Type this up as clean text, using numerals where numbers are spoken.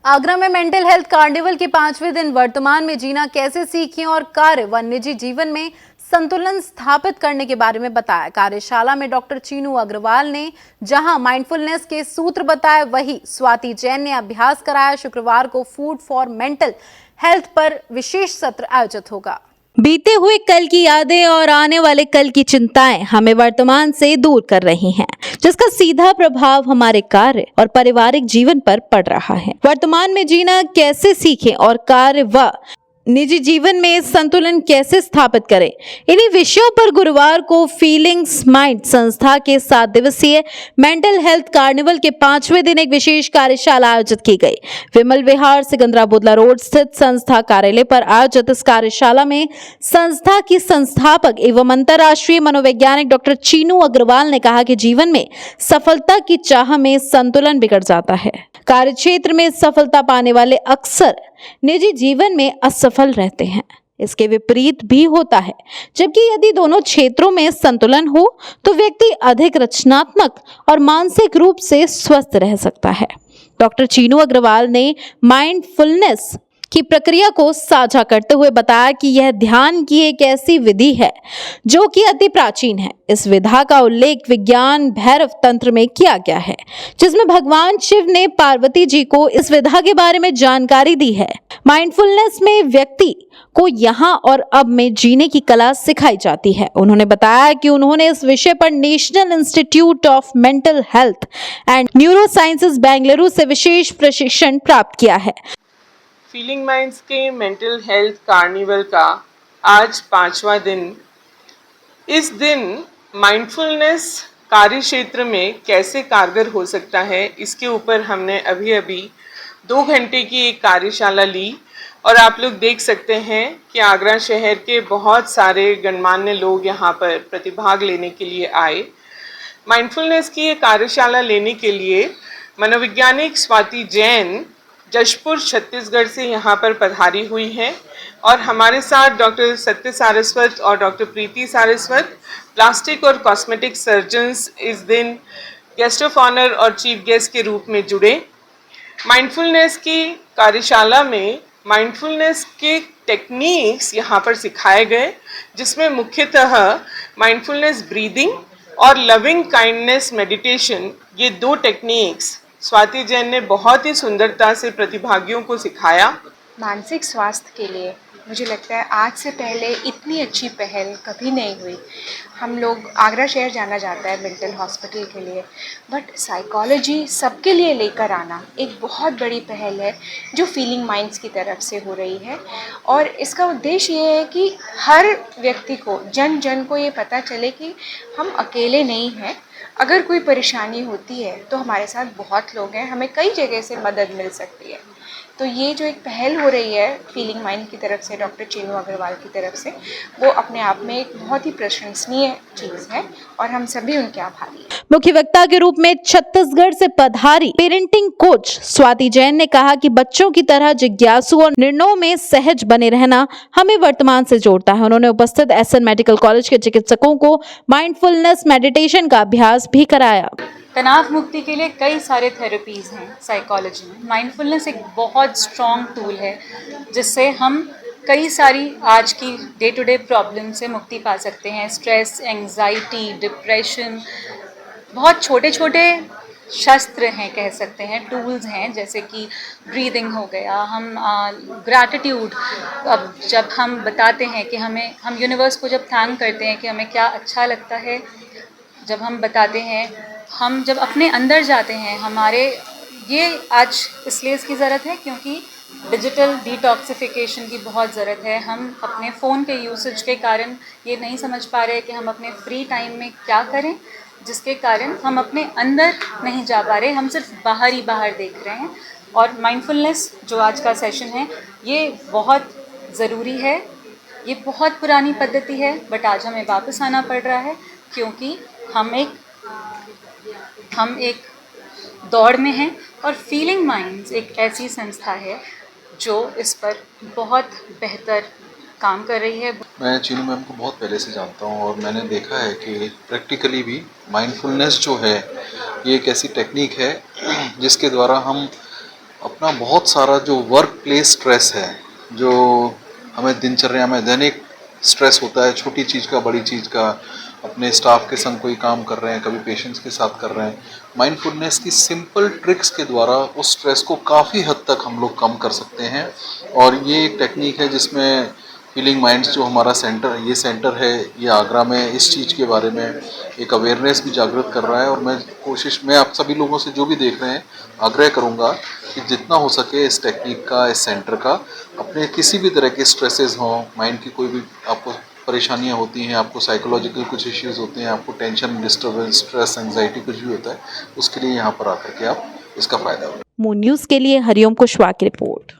आगरा में mental health carnival के 5वें दिन वर्तमान में जीना कैसे सीखें और कार्य व निजी जीवन में संतुलन स्थापित करने के बारे में बताया। कार्यशाला में डॉक्टर चीनू अग्रवाल ने जहां माइंडफुलनेस के सूत्र बताए, वहीं स्वाति जैन ने अभ्यास कराया। शुक्रवार को फूड फॉर मेंटल हेल्थ पर विशेष सत्र आयोजित होगा। बीते हुए कल की यादें और आने वाले कल की चिंताएं हमें वर्तमान से दूर कर रही हैं, जिसका सीधा प्रभाव हमारे कार्य और पारिवारिक जीवन पर पड़ रहा है। वर्तमान में जीना कैसे सीखें और कार्य व निजी जीवन में संतुलन कैसे स्थापित करें, इन्हीं विषयों पर गुरुवार को फीलिंग्स माइंड संस्था के 7 दिवसीय मेंटल हेल्थ कार्निवल के 5वें दिन एक विशेष कार्यशाला आयोजित की गई। विमल विहार सिकंदरा बुदला रोड स्थित संस्था कार्यालय पर आयोजित इस कार्यशाला में संस्था की संस्थापक एवं अंतर्राष्ट्रीय मनोवैज्ञानिक डॉक्टर चीनू अग्रवाल ने कहा कि जीवन में सफलता की चाह में संतुलन बिगड़ जाता है। कार्यक्षेत्र में सफलता पाने वाले अक्सर निजी जीवन में असफल रहते हैं। इसके विपरीत भी होता है, जबकि यदि दोनों क्षेत्रों में संतुलन हो तो व्यक्ति अधिक रचनात्मक और मानसिक रूप से स्वस्थ रह सकता है। डॉक्टर चीनू अग्रवाल ने माइंडफुलनेस की प्रक्रिया को साझा करते हुए बताया कि यह ध्यान की एक ऐसी विधि है जो कि अति प्राचीन है। इस विधा का उल्लेख विज्ञान भैरव तंत्र में किया गया है, जिसमें भगवान शिव ने पार्वती जी को इस विधा के बारे में जानकारी दी है। माइंडफुलनेस में व्यक्ति को यहाँ और अब में जीने की कला सिखाई जाती है। उन्होंने बताया कि उन्होंने इस विषय पर national institute of mental health and neuro sciences Bengaluru से विशेष प्रशिक्षण प्राप्त किया है। फीलिंग माइंड्स के मेंटल हेल्थ कार्निवल का आज 5वां दिन। इस दिन माइंडफुलनेस कार्य क्षेत्र में कैसे कारगर हो सकता है, इसके ऊपर हमने अभी 2 घंटे की एक कार्यशाला ली और आप लोग देख सकते हैं कि आगरा शहर के बहुत सारे गणमान्य लोग यहाँ पर प्रतिभाग लेने के लिए आए। माइंडफुलनेस की ये कार्यशाला लेने के लिए मनोवैज्ञानिक स्वाति जैन जशपुर छत्तीसगढ़ से यहाँ पर पधारी हुई हैं और हमारे साथ डॉक्टर सत्य सारस्वत और डॉक्टर प्रीति सारस्वत प्लास्टिक और कॉस्मेटिक सर्जन्स इस दिन गेस्ट ऑफ ऑनर और चीफ गेस्ट के रूप में जुड़े। माइंडफुलनेस की कार्यशाला में माइंडफुलनेस के टेक्निक्स यहाँ पर सिखाए गए, जिसमें मुख्यतः माइंडफुलनेस ब्रीदिंग और लविंग काइंडनेस मेडिटेशन, ये 2 टेक्निक्स स्वाति जैन ने बहुत ही सुंदरता से प्रतिभागियों को सिखाया। मानसिक स्वास्थ्य के लिए मुझे लगता है आज से पहले इतनी अच्छी पहल कभी नहीं हुई। हम लोग आगरा शहर जाना जाता है मेंटल हॉस्पिटल के लिए, बट साइकोलॉजी सबके लिए लेकर आना एक बहुत बड़ी पहल है जो फीलिंग माइंड्स की तरफ से हो रही है। और इसका उद्देश्य ये है कि हर व्यक्ति को, जन जन को ये पता चले कि हम अकेले नहीं हैं। अगर कोई परेशानी होती है तो हमारे साथ बहुत लोग हैं, हमें कई जगह से मदद मिल सकती है। तो ये जो एक पहल हो रही है फीलिंग माइंड की तरफ से, डॉक्टर चीनू अग्रवाल की तरफ से, वो अपने आप में एक बहुत ही प्रशंसनीय चीज़ है और हम सभी उनके आभारी हैं। मुख्य वक्ता के रूप में छत्तीसगढ़ से पधारी पेरेंटिंग कोच स्वाति जैन ने कहा कि बच्चों की तरह जिज्ञासु और निर्णयों में सहज बने रहना हमें वर्तमान से जोड़ता है। उन्होंने उपस्थित एसएन मेडिकल कॉलेज के चिकित्सकों को माइंडफुलनेस मेडिटेशन का अभ्यास भी कराया। तनाव मुक्ति के लिए कई सारे थेरेपीज़ हैं साइकोलॉजी में। माइंडफुलनेस एक बहुत स्ट्रॉन्ग टूल है जिससे हम कई सारी आज की डे टू डे प्रॉब्लम से मुक्ति पा सकते हैं। स्ट्रेस, एंग्जाइटी, डिप्रेशन, बहुत छोटे छोटे शस्त्र हैं, कह सकते हैं, टूल्स हैं, जैसे कि ब्रीदिंग हो गया। हम ग्रैटिट्यूड, अब जब हम बताते हैं कि हम यूनिवर्स को जब थैंक करते हैं कि हमें क्या अच्छा लगता है, जब हम बताते हैं, हम जब अपने अंदर जाते हैं, हमारे ये आज इसलिए इसकी ज़रूरत है क्योंकि डिजिटल डिटॉक्सिफिकेशन की बहुत ज़रूरत है। हम अपने फ़ोन के यूसेज के कारण ये नहीं समझ पा रहे कि हम अपने फ्री टाइम में क्या करें, जिसके कारण हम अपने अंदर नहीं जा पा रहे, हम सिर्फ बाहर ही बाहर देख रहे हैं। और माइंडफुलनेस जो आज का सेशन है ये बहुत ज़रूरी है। ये बहुत पुरानी पद्धति है, बट आज हमें वापस आना पड़ रहा है क्योंकि हम एक दौड़ में हैं और फीलिंग माइंड्स एक ऐसी संस्था है जो इस पर बहुत बेहतर काम कर रही है। मैं चीनू मैम को बहुत पहले से जानता हूँ और मैंने देखा है कि प्रैक्टिकली भी माइंडफुलनेस जो है ये एक ऐसी टेक्निक है जिसके द्वारा हम अपना बहुत सारा जो वर्क प्लेस स्ट्रेस है, जो हमें दिनचर्या में दैनिक स्ट्रेस होता है, छोटी चीज़ का, बड़ी चीज़ का, अपने स्टाफ के संग कोई काम कर रहे हैं, कभी पेशेंट्स के साथ कर रहे हैं, माइंडफुलनेस की सिंपल ट्रिक्स के द्वारा उस स्ट्रेस को काफ़ी हद तक हम लोग कम कर सकते हैं। और ये एक टेक्निक है जिसमें हीलिंग माइंड्स जो हमारा सेंटर है, ये आगरा में इस चीज़ के बारे में एक अवेयरनेस भी जागृत कर रहा है। और मैं आप सभी लोगों से जो भी देख रहे हैं, आग्रह करूँगा कि जितना हो सके इस टेक्निक का, इस सेंटर का, अपने किसी भी तरह के स्ट्रेसेस हों, माइंड की कोई भी आपको परेशानियां होती हैं, आपको साइकोलॉजिकल कुछ इश्यूज होते हैं, आपको टेंशन, डिस्टर्बेंस, स्ट्रेस, एंजाइटी कुछ भी होता है, उसके लिए यहाँ पर आकर के आप इसका फ़ायदा उठाएं। मून न्यूज के लिए हरिओम कुशवाहा की रिपोर्ट।